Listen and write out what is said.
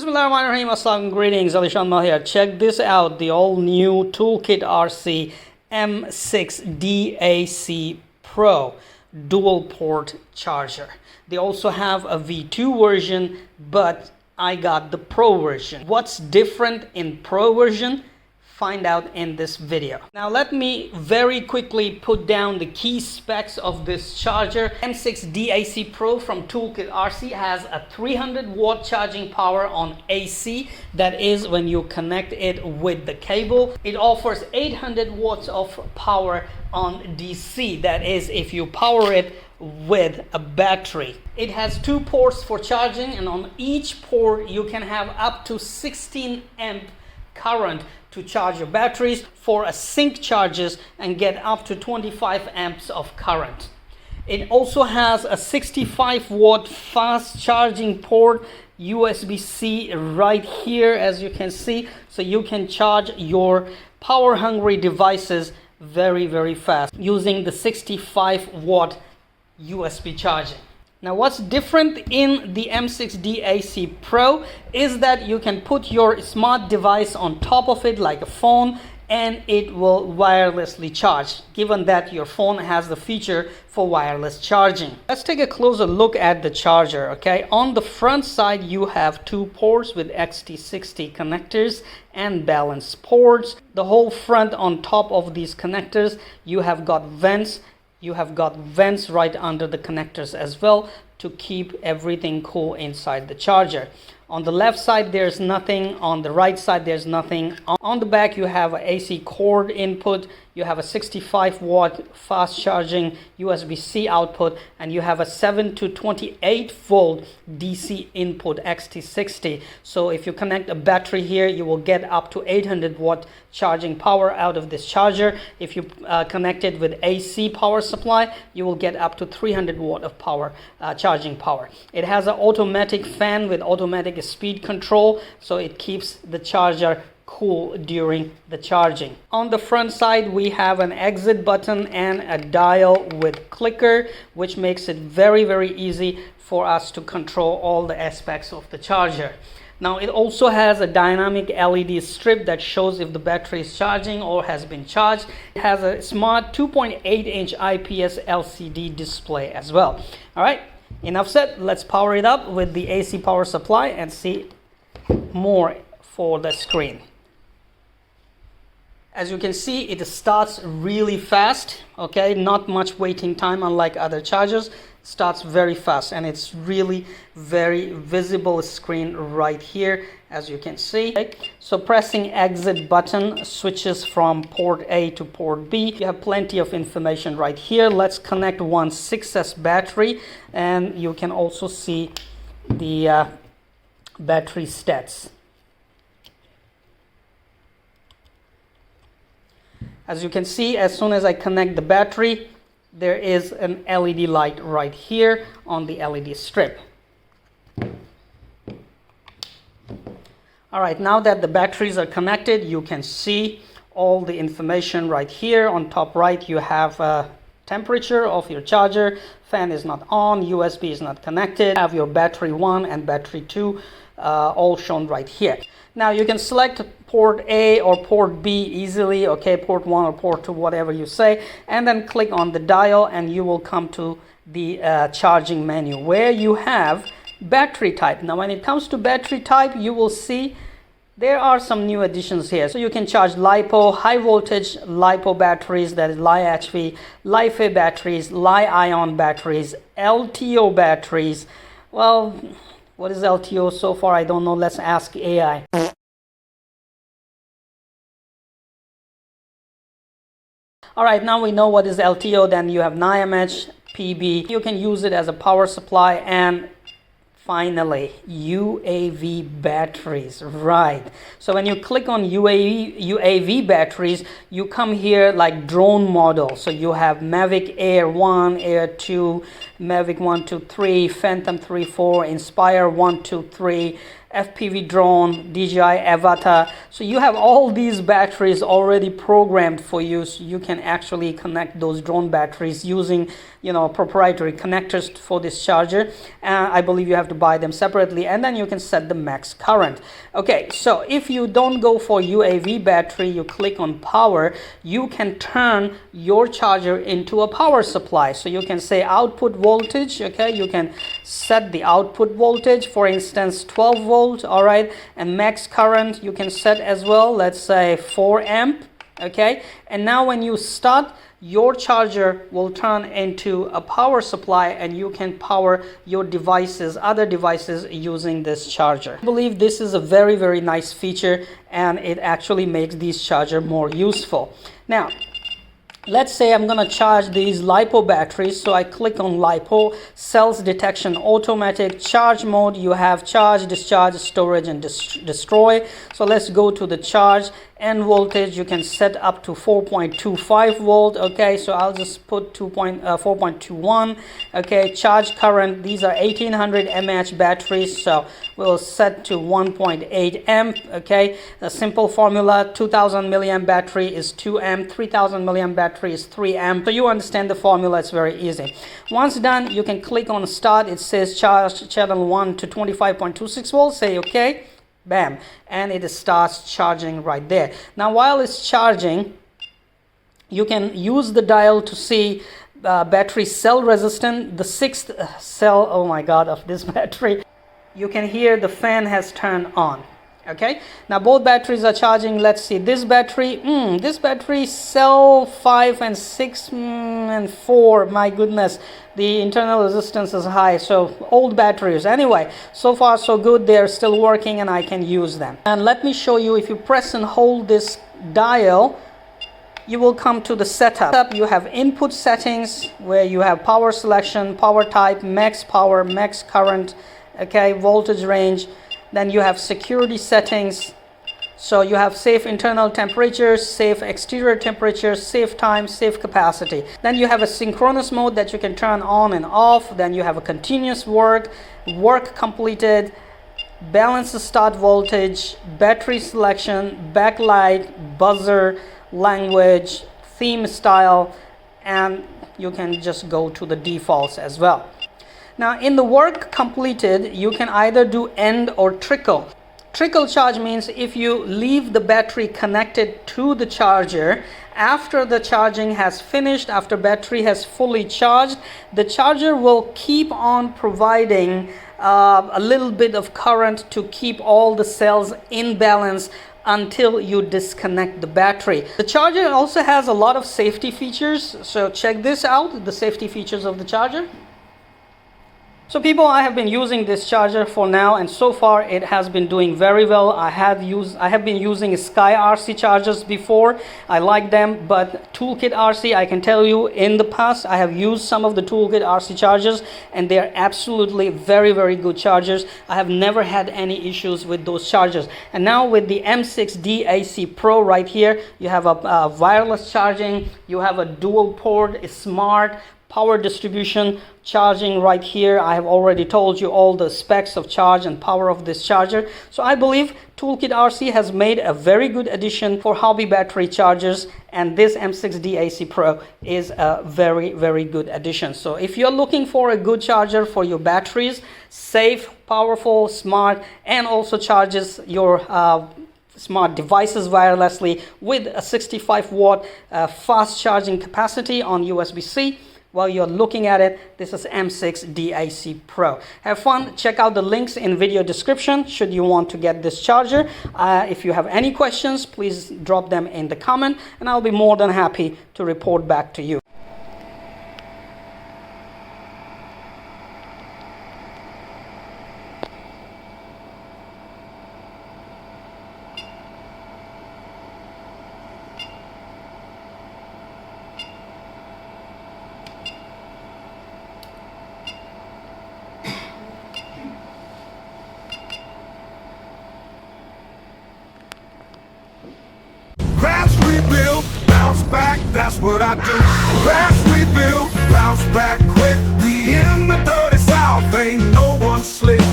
Bismillahirrahmanirrahim. Assalamu greetings. alishanmao here. Check this out. The all new Toolkit RC M6DAC Pro dual port charger. They also have a V2 version, but I got the Pro version. What's different in Pro version? Find out in this video. Now let me very quickly put down the key specs of this charger. M6DAC Pro from Toolkit RC has a 300 watt charging power on AC, that is when you connect it with the cable. It offers 800 watts of power on DC, that is if you power it with a battery. It has two ports for charging, and on each port you can have up to 16 amp current to charge your batteries for a sync charges and get up to 25 amps of current. It also has a 65 watt fast charging port, USB-C right here, as you can see, so you can charge your power hungry devices very fast using the 65 watt USB charging. Now what's different in the M6DAC Pro is that you can put your smart device on top of it like a phone and it will wirelessly charge, given that your phone has the feature for wireless charging. Let's take a closer look at the charger. Okay, on the front side you have two ports with XT60 connectors and balance ports. The whole front, on top of these connectors you have got vents. You have got vents right under the connectors as well to keep everything cool inside the charger. On the left side there's nothing, on the right side there's nothing. On the back you have an AC cord input, you have a 65 watt fast charging USB-C output, and you have a 7 to 28 volt DC input XT60. So if you connect a battery here, you will get up to 800 watt charging power out of this charger. If you connect it with AC power supply, you will get up to 300 watt of power, charging power. It has an automatic fan with automatic speed control, so it keeps the charger cool during the charging. On the front side we have an exit button and a dial with clicker, which makes it very easy for us to control all the aspects of the charger. Now it also has a dynamic LED strip that shows if the battery is charging or has been charged. It has a smart 2.8-inch IPS LCD display as well. All right, enough said. Let's power it up with the AC power supply and see more for the screen. As you can see, it starts really fast. Okay, not much waiting time unlike other chargers. Starts very fast, and it's really very visible screen right here, as you can see. So pressing exit button switches from port A to port B. You have plenty of information right here. Let's connect one 6S battery, and you can also see the battery stats. As you can see, as soon as I connect the battery, there is an LED light right here on the LED strip. All right, now that the batteries are connected, you can see all the information right here. On top right, you have a temperature of your charger. Fan is not on, USB is not connected. You have your battery 1 and battery 2 all shown right here. Now you can select port A or port B easily, okay, port 1 or port 2, whatever you say, and then click on the dial and you will come to the charging menu where you have battery type. Now when it comes to battery type, you will see there are some new additions here. So you can charge LiPo, high voltage LiPo batteries, that is Li-HV, Li-Fi batteries, Li-ion batteries, LTO batteries. Well, what is LTO so far? I don't know. Let's ask AI. All right, now we know what is LTO. Then you have NIMH, PB. You can use it as a power supply, and finally UAV batteries. Right, so when you click on UAV batteries, you come here like drone model. So you have Mavic Air 1, Air 2, Mavic 1, 2, 3, Phantom 3, 4, Inspire 1, 2, 3, FPV drone, DJI Avata. So you have all these batteries already programmed for you, so you can actually connect those drone batteries using, you know, proprietary connectors for this charger. I believe you have to buy them separately, and then you can set the max current. Okay, so if you don't go for UAV battery, you click on power, you can turn your charger into a power supply. So you can say output voltage. Okay, you can set the output voltage, for instance 12 volt. All right, and max current you can set as well, let's say 4 amp. Okay, and now when you start, your charger will turn into a power supply, and you can power your devices, other devices, using this charger. I believe this is a very, very nice feature, and it actually makes these chargers more useful. Now, let's say I'm going to charge these LiPo batteries. So I click on LiPo, cells detection, automatic charge mode. You have charge, discharge, storage, and destroy. So let's go to the charge. And voltage you can set up to 4.25 volt. Okay, so I'll just put 4.21. okay, charge current, these are 1800 mAh batteries, so we'll set to 1.8 amp. Okay, a simple formula: 2000 milliamp battery is 2 amp, 3000 milliamp battery is 3 amp. So you understand the formula, it's very easy. Once done, you can click on start. It says charge channel 1 to 25.26 volts. Say okay. Bam, and it starts charging right there. Now while it's charging, you can use the dial to see battery cell resistance, the 6th cell, oh my god, of this battery. You can hear the fan has turned on. Okay, now both batteries are charging. Let's see, this battery cell 5 and 6 and 4, my goodness, the internal resistance is high. So old batteries. Anyway, so far so good, they're still working and I can use them. And let me show you, if you press and hold this dial, you will come to the setup. You have input settings where you have power selection, power type, max power, max current, okay, voltage range. Then you have security settings. So you have safe internal temperatures, safe exterior temperatures, safe time, safe capacity. Then you have a synchronous mode that you can turn on and off. Then you have a continuous work completed, balance the start voltage, battery selection, backlight, buzzer, language, theme style, and you can just go to the defaults as well. Now in the work completed, you can either do end or trickle. Trickle charge means if you leave the battery connected to the charger, after the charging has finished, after battery has fully charged, the charger will keep on providing a little bit of current to keep all the cells in balance until you disconnect the battery. The charger also has a lot of safety features, so check this out, the safety features of the charger. So people, I have been using this charger for now, and so far it has been doing very well. I have been using Sky RC chargers before. I like them, but Toolkit RC, I can tell you, in the past I have used some of the Toolkit RC chargers, and they are absolutely very, very good chargers. I have never had any issues with those chargers. And now with the M6DAC Pro right here, you have a wireless charging, you have a dual port, a smart power distribution charging right here. I have already told you all the specs of charge and power of this charger. So I believe Toolkit RC has made a very good addition for hobby battery chargers, and this M6DAC Pro is a very, very good addition. So if you're looking for a good charger for your batteries, safe, powerful, smart, and also charges your smart devices wirelessly with a 65 watt fast charging capacity on USB-C, while you're looking at it, this is M6DAC Pro. Have fun. Check out the links in video description should you want to get this charger. If you have any questions, please drop them in the comment, and I'll be more than happy to report back to you. Bounce back, that's what I do. Crash, rebuild, bounce back quick. We in the dirty south, ain't no one slick.